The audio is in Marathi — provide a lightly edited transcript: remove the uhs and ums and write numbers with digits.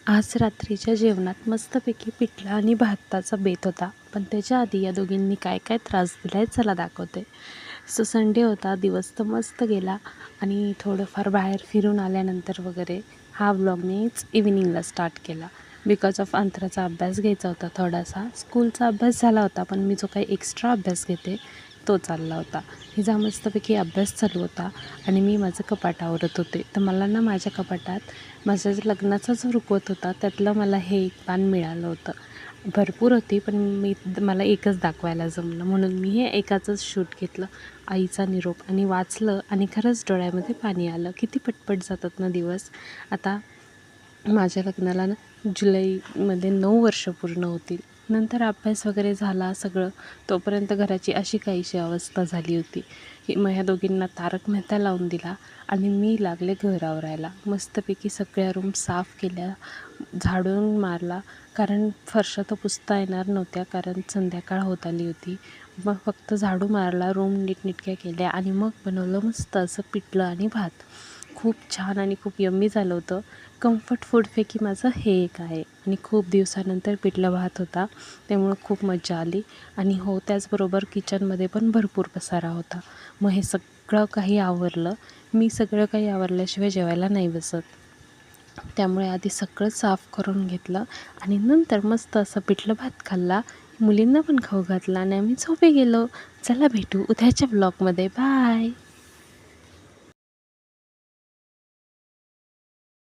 आज रात्रीच्या जेवणात मस्तपैकी पिठलं आणि भाताचा बेत होता. पण त्याच्या आधी या दोघींनी काय काय त्रास दिला आहे चला दाखवते. संडे होता, दिवस तर मस्त गेला आणि थोडंफार बाहेर फिरून आल्यानंतर वगैरे हा व्लॉग मीच इव्हिनिंगला स्टार्ट केला. बिकॉज ऑफ अंतराचा अभ्यास घ्यायचा होता थोडासा. स्कूलचा अभ्यास झाला होता, पण मी जो काही एक्स्ट्रा अभ्यास घेते तो चालला होता. हिचा मस्तपैकी अभ्यास चालू होता आणि मी माझं कपाट आवरत होते. तर मला ना माझ्या कपाटात माझ्या लग्नाचा जो रुखवत होता त्यातलं मला हे एक पान मिळालं होतं. भरपूर होती, पण मला एकच दाखवायला जमलं, म्हणून मी हे एकाचंच शूट घेतलं. आईचा निरोप आणि वाचलं आणि खरंच डोळ्यामध्ये पाणी आलं. किती पटपट जातात ना दिवस. आता माझ्या लग्नाला ना जुलैमध्ये 9 वर्ष पूर्ण होतील. नंतर अभ्यास वगैरे झाला सगळं, तोपर्यंत घराची अशी काहीशी अवस्था झाली होती की मग ह्या दोघींना तारक मेहता लावून दिला आणि मी लागले घर आवरायला. मस्तपैकी सगळ्या रूम साफ केल्या, झाडून मारला, कारण फरशा तर पुसता येणार नव्हत्या कारण संध्याकाळ होत आली होती. मग फक्त झाडू मारला, रूम नीटनेटक्या केल्या आणि मग बनवलं मस्त असं पिठलं आणि भात. खूप छान आणि खूप यम्मी झालं होतं. कम्फर्ट फूडपैकी माझं हे एक आहे आणि खूप दिवसानंतर पिठलं भात होता, त्यामुळं खूप मजा आली. आणि हो, त्याचबरोबर किचनमध्ये पण भरपूर पसारा होता. मग हे सगळं काही आवरलं. मी सगळं काही आवरल्याशिवाय जेवायला नाही बसत, त्यामुळे आधी सगळं साफ करून घेतलं आणि नंतर मस्त असं पिठलं भात खाल्ला, मुलींना पण खाऊ घातला आणि आम्ही झोपे गेलो. चला भेटू उद्याच्या ब्लॉगमध्ये. बाय.